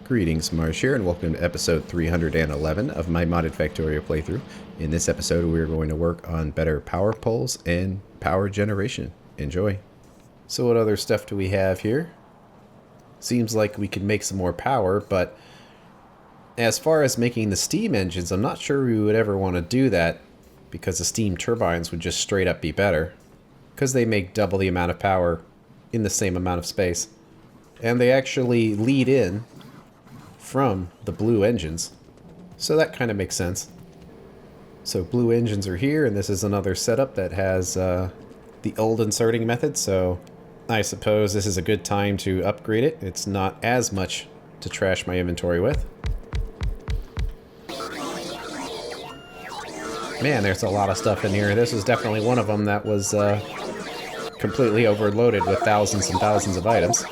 Greetings, Marsh here, and welcome to episode 311 of my modded Factorio playthrough. In this episode, we are going to work on better power poles and power generation. Enjoy. So what other stuff do we have here? Seems like we could make some more power, but as far as making the steam engines, I'm not sure we would ever want to do that because the steam turbines would just straight up be better because they make double the amount of power in the same amount of space. And they actually lead in from the blue engines. So that kind of makes sense. So blue engines are here, and this is another setup that has the old inserting method, so I suppose this is a good time to upgrade it. It's not as much to trash my inventory with. Man, there's a lot of stuff in here. This is definitely one of them that was completely overloaded with thousands and thousands of items.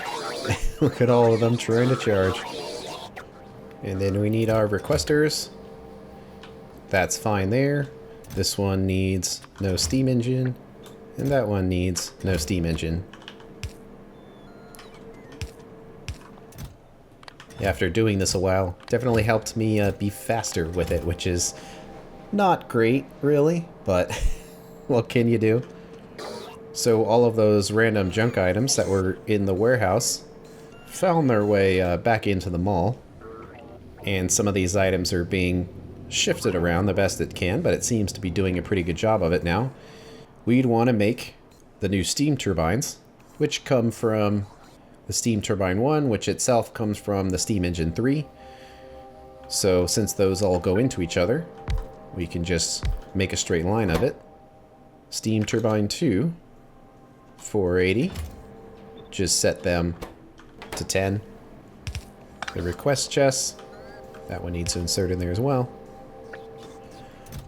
Look at all of them trying to charge. And then we need our requesters. That's fine there. This one needs no steam engine. And that one needs no steam engine. After doing this a while, definitely helped me be faster with it, which is not great, really, but what can you do? So all of those random junk items that were in the warehouse found their way back into the mall. And some of these items are being shifted around the best it can, but it seems to be doing a pretty good job of it now. We'd want to make the new steam turbines, which come from the steam turbine 1, which itself comes from the steam engine 3. So since those all go into each other, we can just make a straight line of it. Steam turbine 2, 480. Just set them to 10. The request chests, that one needs to insert in there as well.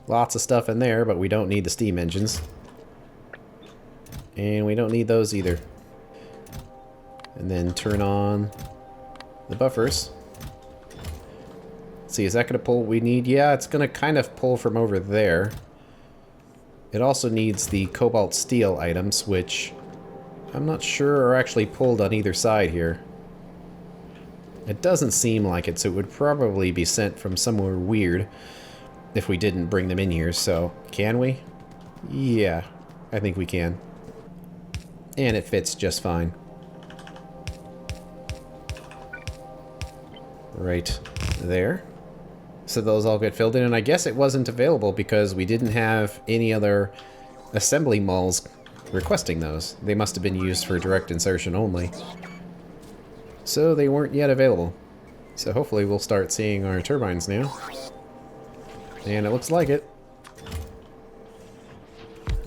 Lots of stuff in there, but we don't need the steam engines. And we don't need those either. And then turn on the buffers. Let's see, is that going to pull what we need? Yeah, it's going to kind of pull from over there. It also needs the cobalt steel items, which I'm not sure are actually pulled on either side here. It doesn't seem like it, so it would probably be sent from somewhere weird if we didn't bring them in here, so can we? Yeah, I think we can. And it fits just fine. Right there. So those all get filled in, and I guess it wasn't available because we didn't have any other assembly malls requesting those. They must have been used for direct insertion only. So they weren't yet available. So hopefully we'll start seeing our turbines now. And it looks like it.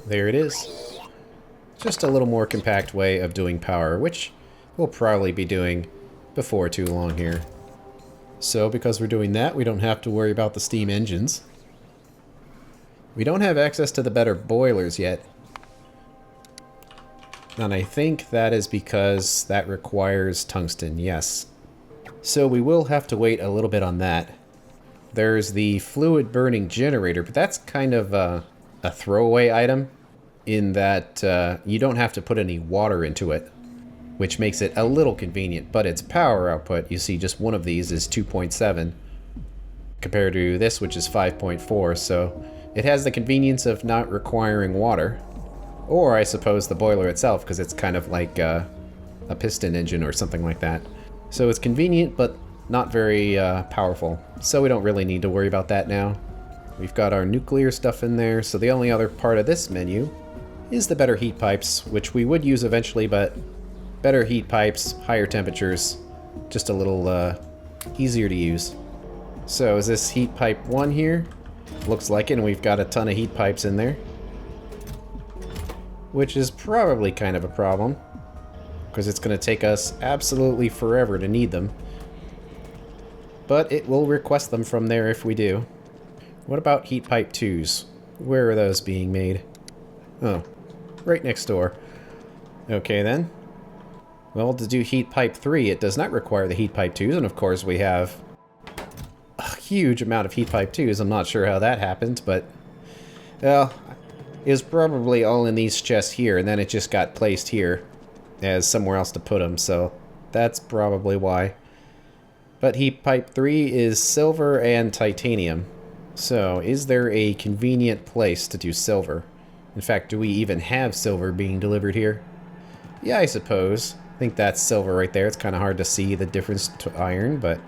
There it is. Just a little more compact way of doing power, which we'll probably be doing before too long here. So because we're doing that, we don't have to worry about the steam engines. We don't have access to the better boilers yet. And I think that is because that requires tungsten, yes. So we will have to wait a little bit on that. There's the fluid burning generator, but that's kind of a throwaway item in that you don't have to put any water into it, which makes it a little convenient, but its power output, you see just one of these is 2.7 compared to this, which is 5.4, so it has the convenience of not requiring water. Or I suppose the boiler itself, because it's kind of like a piston engine or something like that. So it's convenient, but not very powerful. So we don't really need to worry about that now. We've got our nuclear stuff in there, so the only other part of this menu is the better heat pipes, which we would use eventually, but better heat pipes, higher temperatures, just a little easier to use. So is this heat pipe 1 here? Looks like it, and we've got a ton of heat pipes in there. Which is probably kind of a problem, because it's going to take us absolutely forever to need them. But it will request them from there if we do. What about heat pipe 2s? Where are those being made? Oh, right next door. Okay then. Well, to do heat pipe 3, it does not require the heat pipe 2s, and of course we have a huge amount of heat pipe 2s. I'm not sure how that happened, but well, it was probably all in these chests here, and then it just got placed here as somewhere else to put them, so that's probably why. But heat pipe 3 is silver and titanium. So, is there a convenient place to do silver? In fact, do we even have silver being delivered here? Yeah, I suppose. I think that's silver right there. It's kind of hard to see the difference to iron, but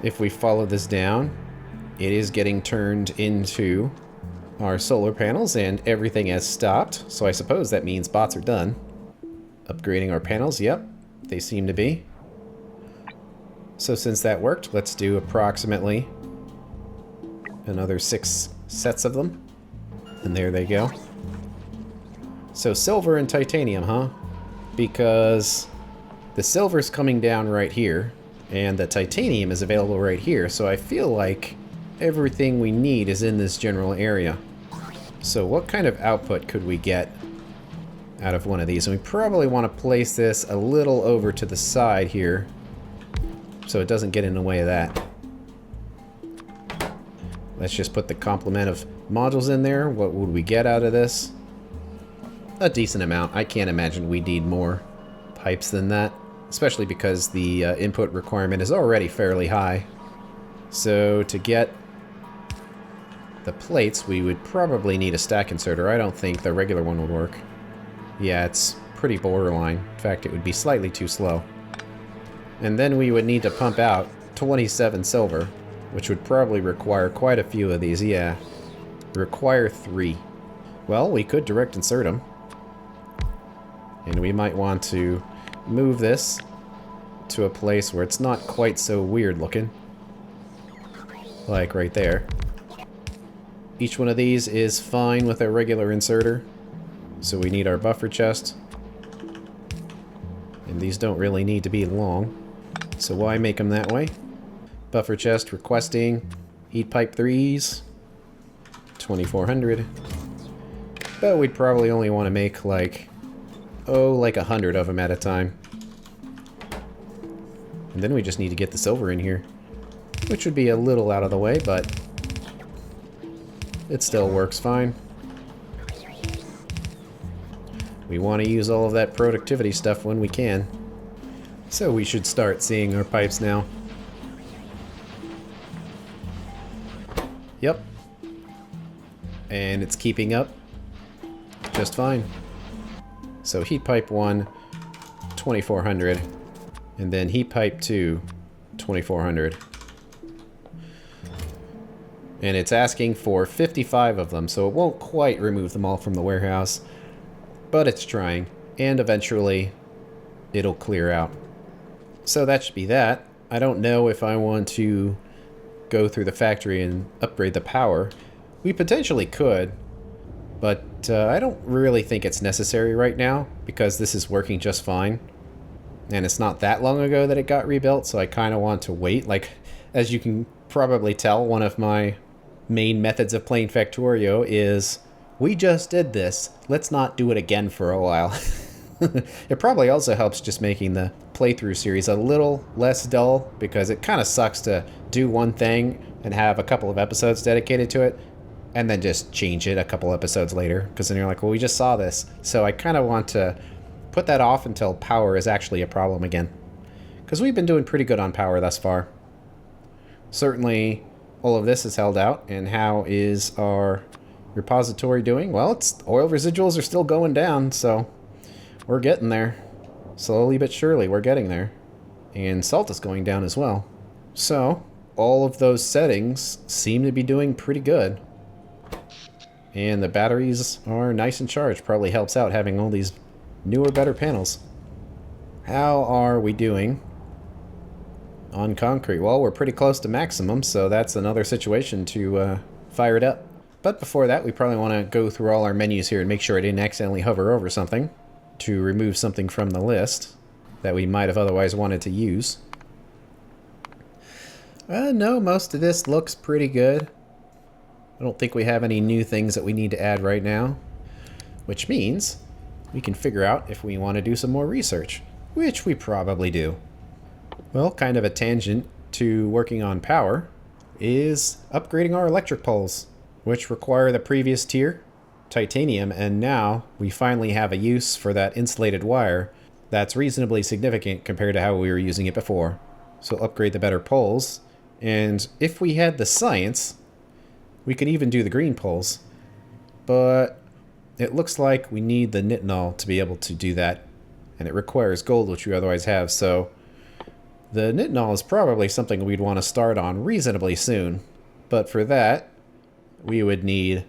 if we follow this down, it is getting turned into our solar panels and everything has stopped. So I suppose that means bots are done. Upgrading our panels, yep, they seem to be. So since that worked, let's do approximately another 6 sets of them. And there they go. So silver and titanium, huh? Because the silver's coming down right here, and the titanium is available right here, so I feel like everything we need is in this general area. So what kind of output could we get out of one of these? And we probably want to place this a little over to the side here, so it doesn't get in the way of that. Let's just put the complement of modules in there. What would we get out of this? A decent amount. I can't imagine we need more pipes than that, especially because the input requirement is already fairly high. So to get the plates, we would probably need a stack inserter. I don't think the regular one would work. Yeah, it's pretty borderline. In fact, it would be slightly too slow. And then we would need to pump out 27 silver, which would probably require quite a few of these. Yeah, require 3. Well, we could direct insert them. And we might want to move this to a place where it's not quite so weird looking. Like right there. Each one of these is fine with a regular inserter. So we need our buffer chest. And these don't really need to be long. So why make them that way? Buffer chest requesting heat pipe 3s. 2400. But we'd probably only want to make like 100 of them at a time. And then we just need to get the silver in here, which would be a little out of the way, but it still works fine. We want to use all of that productivity stuff when we can. So we should start seeing our pipes now. Yep. And it's keeping up just fine. So heat pipe 1, 2400, and then heat pipe 2, 2400. And it's asking for 55 of them, so it won't quite remove them all from the warehouse, but it's trying, and eventually it'll clear out. So that should be that. I don't know if I want to go through the factory and upgrade the power. We potentially could, but I don't really think it's necessary right now because this is working just fine. And it's not that long ago that it got rebuilt, so I kind of want to wait. Like, as you can probably tell, one of my main methods of playing Factorio is, we just did this, let's not do it again for a while. It probably also helps just making the playthrough series a little less dull, because it kind of sucks to do one thing and have a couple of episodes dedicated to it, and then just change it a couple episodes later, because then you're like, well, we just saw this. So I kind of want to put that off until power is actually a problem again, because we've been doing pretty good on power thus far. Certainly all of this is held out. And how is our repository doing? Well, its oil residuals are still going down, so we're getting there. Slowly but surely, we're getting there. And salt is going down as well. So all of those settings seem to be doing pretty good. And the batteries are nice and charged. Probably helps out having all these newer, better panels. How are we doing on concrete? Well, we're pretty close to maximum, so that's another situation to fire it up. But before that, we probably want to go through all our menus here and make sure I didn't accidentally hover over something to remove something from the list that we might have otherwise wanted to use. No, most of this looks pretty good. I don't think we have any new things that we need to add right now, which means we can figure out if we want to do some more research, which we probably do. Well, kind of a tangent to working on power is upgrading our electric poles, which require the previous tier, titanium, and now we finally have a use for that insulated wire that's reasonably significant compared to how we were using it before. So upgrade the better poles. And if we had the science, we could even do the green poles. But it looks like we need the nitinol to be able to do that. And it requires gold, which we otherwise have. So the nitinol is probably something we'd want to start on reasonably soon. But for that, we would need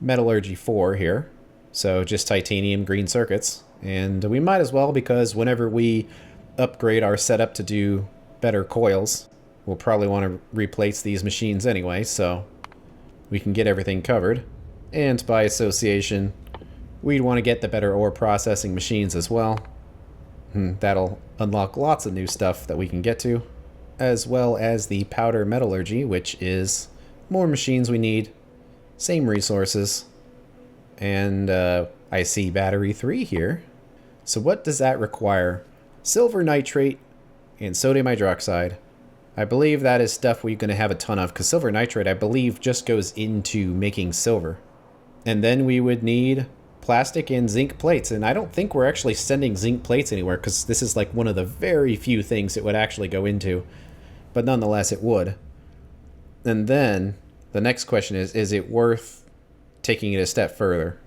metallurgy 4 here. So just titanium green circuits. And we might as well, because whenever we upgrade our setup to do better coils, we'll probably want to replace these machines anyway, so we can get everything covered. And by association, we'd want to get the better ore processing machines as well. That'll unlock lots of new stuff that we can get to, as well as the powder metallurgy, which is more machines we need, same resources, and I see battery 3 here. So what does that require? Silver nitrate and sodium hydroxide. I believe that is stuff we're going to have a ton of, because silver nitrate, I believe, just goes into making silver. And then we would need plastic and zinc plates, and I don't think we're actually sending zinc plates anywhere, because this is like one of the very few things it would actually go into. But nonetheless, it would. And then the next question is it worth taking it a step further?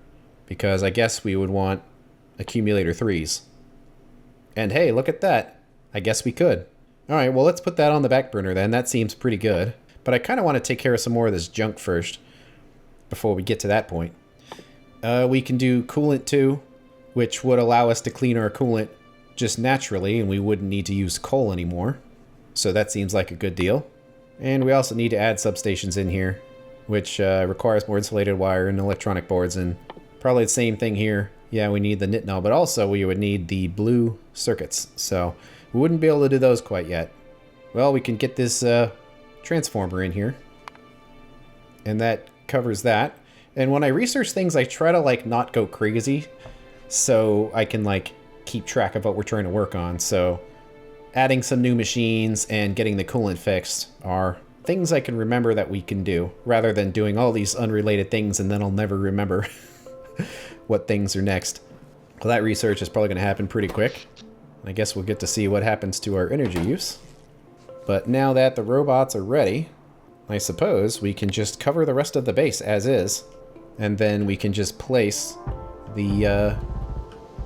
Because I guess we would want accumulator 3s. And hey, look at that. I guess we could. Alright, well, let's put that on the back burner then. That seems pretty good. But I kind of want to take care of some more of this junk first before we get to that point. We can do coolant too, which would allow us to clean our coolant just naturally, and we wouldn't need to use coal anymore. So that seems like a good deal. And we also need to add substations in here, which requires more insulated wire and electronic boards, and probably the same thing here. Yeah, we need the nitinol, but also we would need the blue circuits, so we wouldn't be able to do those quite yet. Well, we can get this transformer in here, and that covers that. And when I research things, I try to like not go crazy, so I can like keep track of what we're trying to work on. So adding some new machines and getting the coolant fixed are things I can remember that we can do, rather than doing all these unrelated things and then I'll never remember what things are next. Well, that research is probably going to happen pretty quick. I guess we'll get to see what happens to our energy use. But now that the robots are ready, I suppose we can just cover the rest of the base as is. And then we can just place the...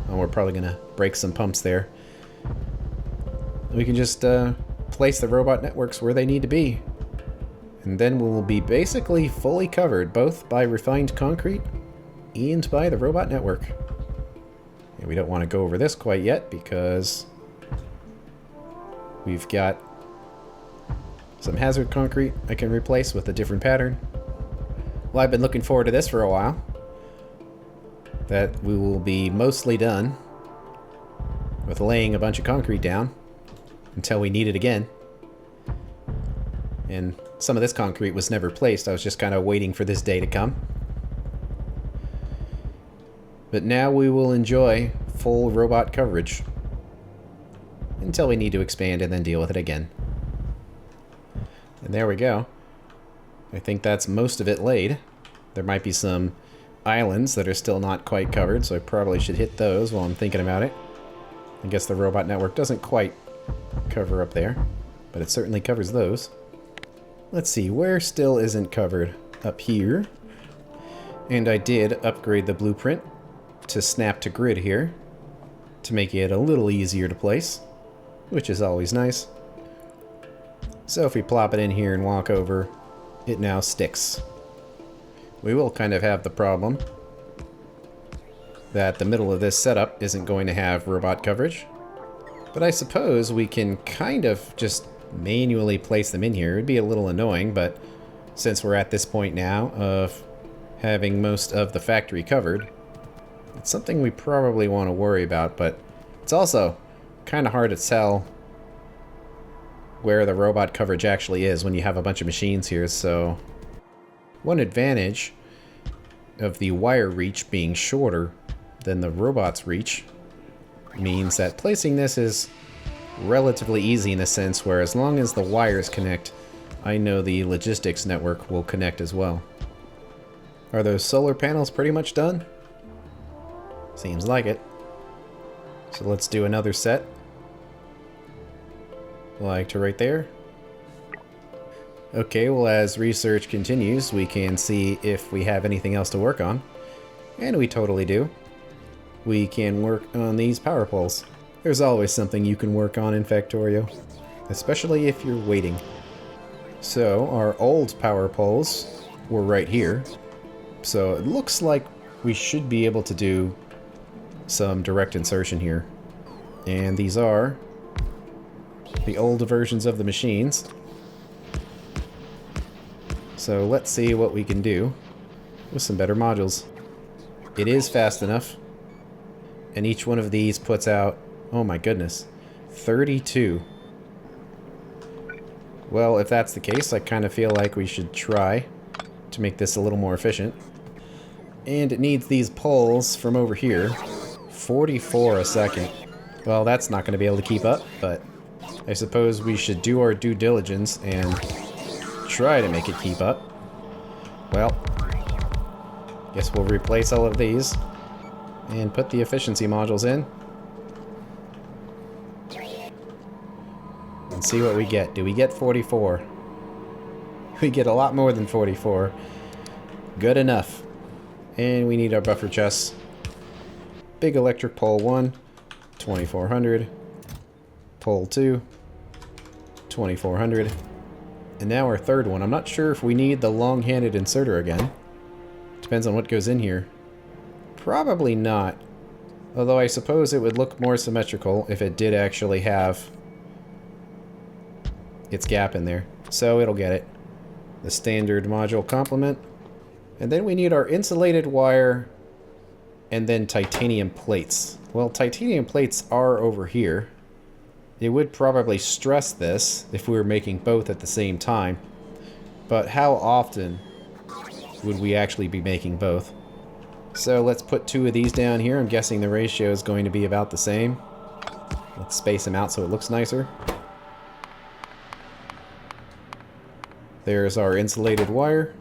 oh, we're probably going to break some pumps there. We can just place the robot networks where they need to be. And then we'll be basically fully covered, both by refined concrete and by the robot network. And we don't want to go over this quite yet because we've got some hazard concrete I can replace with a different pattern. Well, I've been looking forward to this for a while. That we will be mostly done with laying a bunch of concrete down until we need it again. And some of this concrete was never placed. I was just kind of waiting for this day to come. But now we will enjoy full robot coverage until we need to expand and then deal with it again. And there we go. I think that's most of it laid. There might be some islands that are still not quite covered, so I probably should hit those while I'm thinking about it. I guess the robot network doesn't quite cover up there, but it certainly covers those. Let's see, where still isn't covered? Up here. And I did upgrade the blueprint to snap to grid here to make it a little easier to place, which is always nice. So if we plop it in here and walk over, it now sticks. We will kind of have the problem that the middle of this setup isn't going to have robot coverage, but I suppose we can kind of just manually place them in here. It'd be a little annoying, but since we're at this point now of having most of the factory covered, it's something we probably want to worry about, but it's also kind of hard to tell where the robot coverage actually is when you have a bunch of machines here. So one advantage of the wire reach being shorter than the robot's reach means that placing this is relatively easy in a sense where as long as the wires connect, I know the logistics network will connect as well. Are those solar panels pretty much done? Seems like it. So let's do another set. like to right there. Okay, well, as research continues, we can see if we have anything else to work on. And we totally do. We can work on these power poles. There's always something you can work on in Factorio, especially if you're waiting. So, our old power poles were right here. So, it looks like we should be able to do some direct insertion here. And these are the old versions of the machines. So let's see what we can do with some better modules. It is fast enough. And each one of these puts out, oh my goodness, 32. Well, if that's the case, I kind of feel like we should try to make this a little more efficient. And it needs these poles from over here. 44 a second. Well, that's not going to be able to keep up, but I suppose we should do our due diligence and try to make it keep up. Well, guess we'll replace all of these and put the efficiency modules in and see what we get. Do we get 44? We get a lot more than 44. Good enough. And we need our buffer chests. Big electric pole 1, 2400. Pole 2, 2400. And now our third one. I'm not sure if we need the long-handed inserter again. Depends on what goes in here. Probably not. Although I suppose it would look more symmetrical if it did actually have its gap in there. So it'll get it. The standard module complement. And then we need our insulated wire and then titanium plates. Well, titanium plates are over here. It would probably stress this if we were making both at the same time. But how often would we actually be making both? So let's put 2 of these down here. I'm guessing the ratio is going to be about the same. Let's space them out so it looks nicer. There's our insulated wire.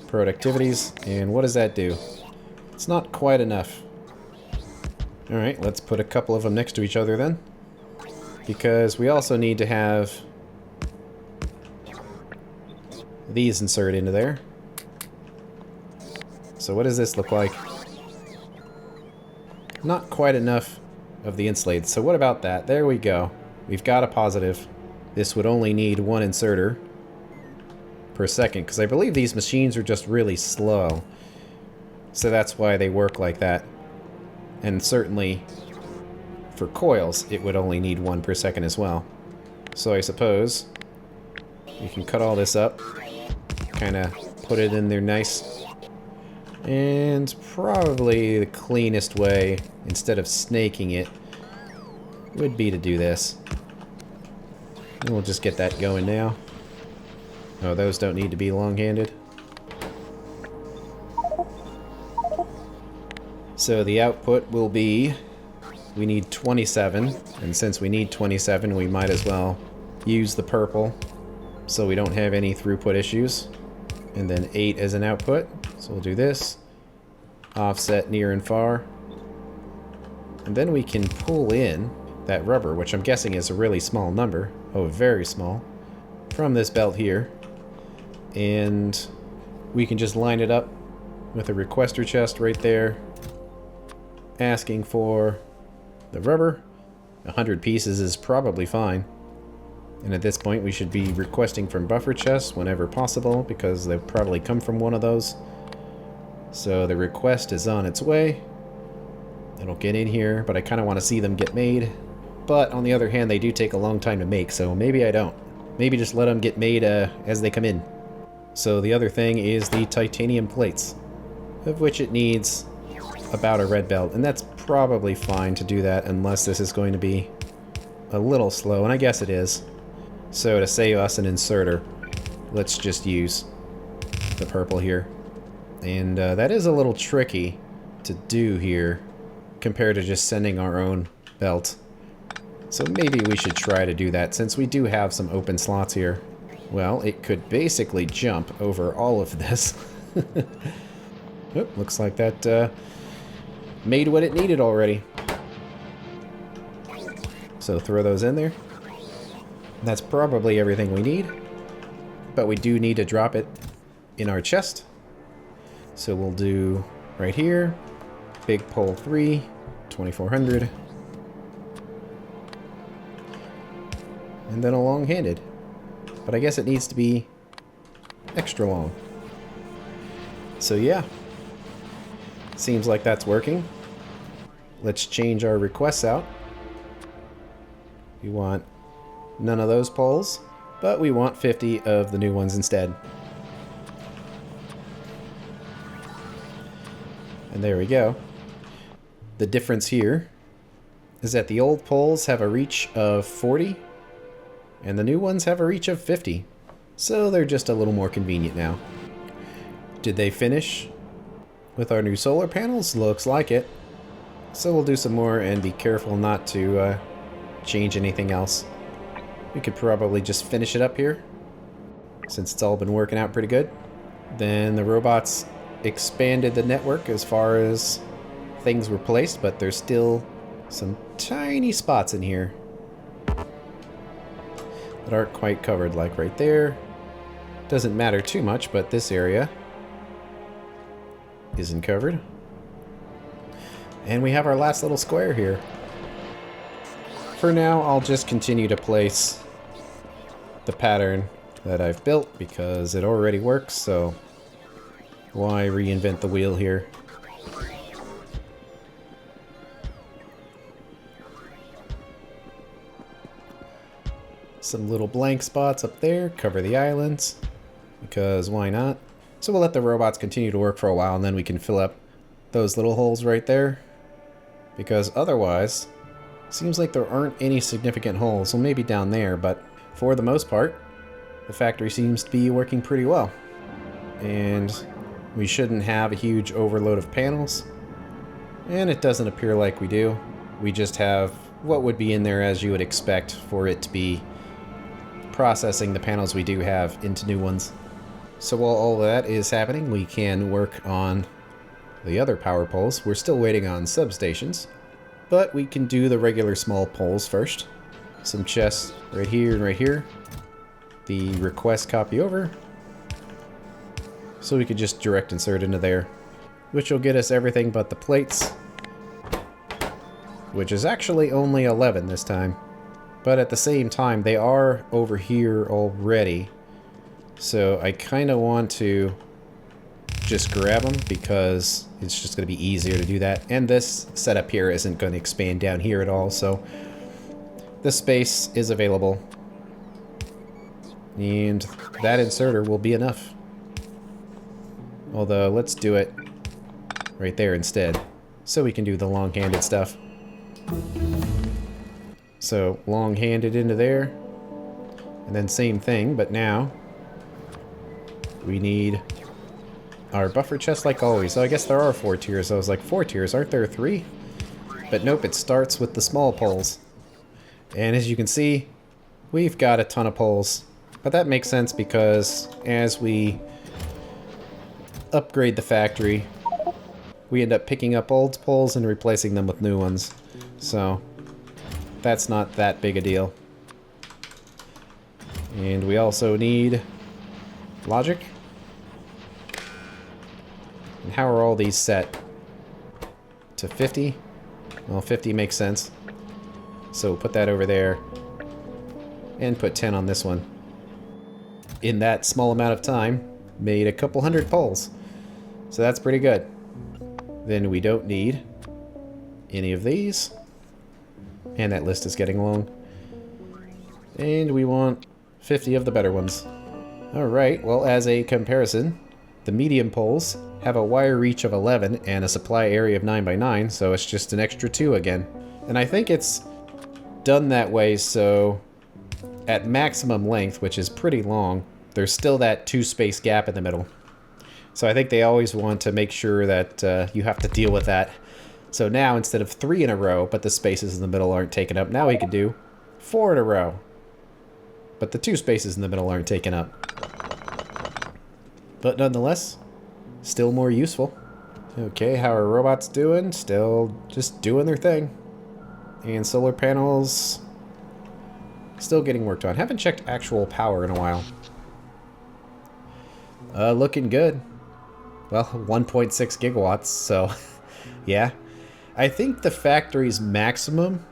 Productivities. And what does that do? It's not quite enough. Alright, let's put a couple of them next to each other then. Because we also need to have these inserted into there. So what does this look like? Not quite enough of the insulated. So what about that? There we go. We've got a positive. This would only need 1 inserter per second, because I believe these machines are just really slow. So that's why they work like that. And certainly, for coils, it would only need 1 per second as well. So I suppose we can cut all this up, kind of put it in there nice. And probably the cleanest way, instead of snaking it, would be to do this. And we'll just get that going now. Oh, those don't need to be long-handed. So the output will be, we need 27, and since we need 27, we might as well use the purple so we don't have any throughput issues. And then 8 as an output, so we'll do this. Offset near and far. And then we can pull in that rubber, which I'm guessing is a really small number. Oh, very small. From this belt here. And we can just line it up with a requester chest right there. Asking for the rubber. 100 pieces is probably fine. And at this point we should be requesting from buffer chests whenever possible, because they'll probably come from one of those. So the request is on its way. It'll get in here, but I kind of want to see them get made. But on the other hand, they do take a long time to make, so maybe I don't. Maybe just let them get made as they come in. So the other thing is the titanium plates, of which it needs about a red belt, and that's probably fine to do that unless this is going to be a little slow, and I guess it is. So to save us an inserter, let's just use the purple here. And that is a little tricky to do here compared to just sending our own belt. So maybe we should try to do that since we do have some open slots here. Well, it could basically jump over all of this. Oop, looks like that made what it needed already. So throw those in there. That's probably everything we need. But we do need to drop it in our chest. So we'll do right here. Big pole 3, 2400. And then a long-handed. But I guess it needs to be extra long. So yeah. Seems like that's working. Let's change our requests out. We want none of those poles, but we want 50 of the new ones instead. And there we go. The difference here is that the old poles have a reach of 40 and the new ones have a reach of 50. So they're just a little more convenient now. Did they finish with our new solar panels? Looks like it. So we'll do some more and be careful not to change anything else. We could probably just finish it up here since it's all been working out pretty good. Then the robots expanded the network as far as things were placed, but there's still some tiny spots in here that aren't quite covered, like right there. Doesn't matter too much, but this area isn't covered. And we have our last little square here. For now, I'll just continue to place the pattern that I've built because it already works, so why reinvent the wheel here? Some little blank spots up there, cover the islands, because why not? So we'll let the robots continue to work for a while and then we can fill up those little holes right there. Because otherwise, seems like there aren't any significant holes. Well, maybe down there, but for the most part, the factory seems to be working pretty well. And we shouldn't have a huge overload of panels. And it doesn't appear like we do. We just have what would be in there as you would expect for it to be processing the panels we do have into new ones. So while all that is happening, we can work on the other power poles. We're still waiting on substations, but we can do the regular small poles first. Some chests right here and right here. The request copy over. So we could just direct insert into there, which will get us everything but the plates, which is actually only 11 this time. But at the same time, they are over here already. So I kind of want to just grab them because it's just going to be easier to do that. And this setup here isn't going to expand down here at all, so the space is available. And that inserter will be enough. Although, let's do it right there instead, so we can do the long-handed stuff. So, long-handed into there, and then same thing, but now we need our buffer chest like always. So I guess there are 4 tiers. I was like, 4 tiers, aren't there 3? But nope, it starts with the small poles. And as you can see, we've got a ton of poles. But that makes sense because as we upgrade the factory, we end up picking up old poles and replacing them with new ones. So that's not that big a deal. And we also need logic. And how are all these set? To 50? Well, 50 makes sense. So put that over there. And put 10 on this one. In that small amount of time, made a couple hundred poles. So that's pretty good. Then we don't need any of these. And that list is getting long. And we want 50 of the better ones. Alright, well, as a comparison, the medium poles have a wire reach of 11 and a supply area of 9 by 9, so it's just an extra 2 again. And I think it's done that way so at maximum length, which is pretty long, there's still that 2 space gap in the middle. So I think they always want to make sure that you have to deal with that. So now instead of 3 in a row, but the spaces in the middle aren't taken up, now we can do 4 in a row. But the 2 spaces in the middle aren't taken up. But nonetheless, still more useful. Okay, how are robots doing? Still just doing their thing. And solar panels Still getting worked on. Haven't checked actual power in a while. Looking good. Well, 1.6 gigawatts, so yeah. I think the factory's maximum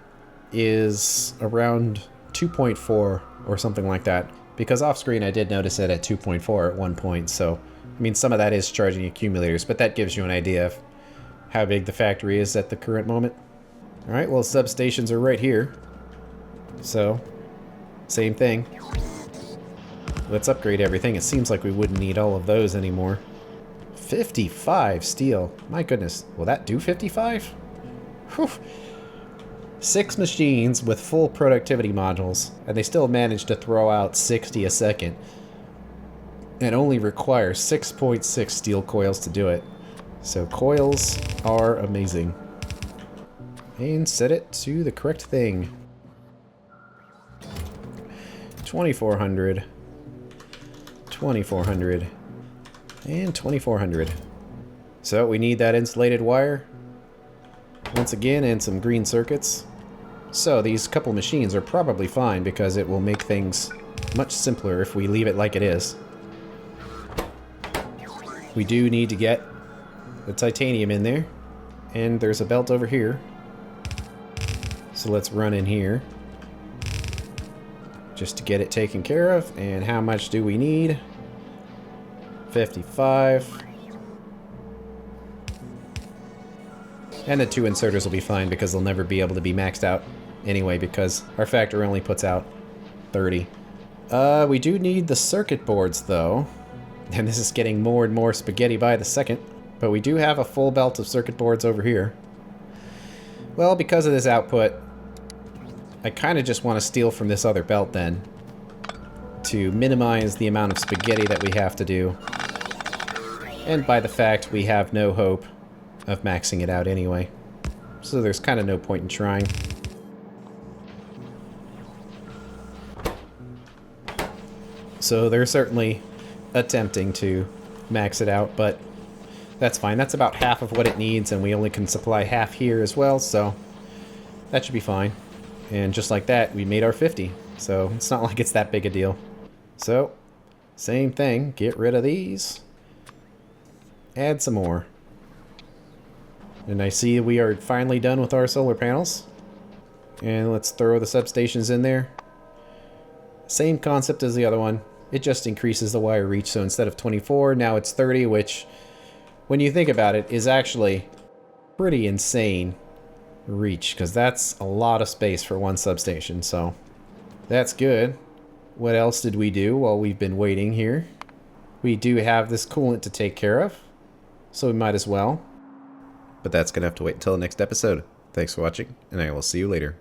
is around 2.4 or something like that. Because off screen I did notice it at 2.4 at one point, so I mean some of that is charging accumulators, but that gives you an idea of how big the factory is at the current moment. Alright, well substations are right here. So, same thing. Let's upgrade everything. It seems like we wouldn't need all of those anymore. 55 steel. My goodness. Will that do 55? Whew. 6 machines with full productivity modules, and they still manage to throw out 60 a second. And only require 6.6 steel coils to do it. So coils are amazing. And set it to the correct thing. 2400. 2400. And 2400. So we need that insulated wire. Once again, and some green circuits. So these couple machines are probably fine because it will make things much simpler if we leave it like it is. We do need to get the titanium in there. And there's a belt over here. So let's run in here. Just to get it taken care of. And how much do we need? 55. And the 2 inserters will be fine because they'll never be able to be maxed out anyway because our factory only puts out 30. We do need the circuit boards though. And this is getting more and more spaghetti by the second. But we do have a full belt of circuit boards over here. Well, because of this output, I kind of just want to steal from this other belt then. To minimize the amount of spaghetti that we have to do. And by the fact we have no hope of maxing it out anyway. So there's kind of no point in trying. So they're certainly attempting to max it out, but that's fine. That's about half of what it needs, and we only can supply half here as well, so that should be fine. And just like that, we made our 50. So it's not like it's that big a deal. So, same thing. Get rid of these. Add some more. And I see we are finally done with our solar panels. And let's throw the substations in there. Same concept as the other one. It just increases the wire reach. So instead of 24, now it's 30, which, when you think about it, is actually pretty insane reach. Because that's a lot of space for one substation. So that's good. What else did we do while we've been waiting here? We do have this coolant to take care of. So we might as well. But that's going to have to wait until the next episode. Thanks for watching, and I will see you later.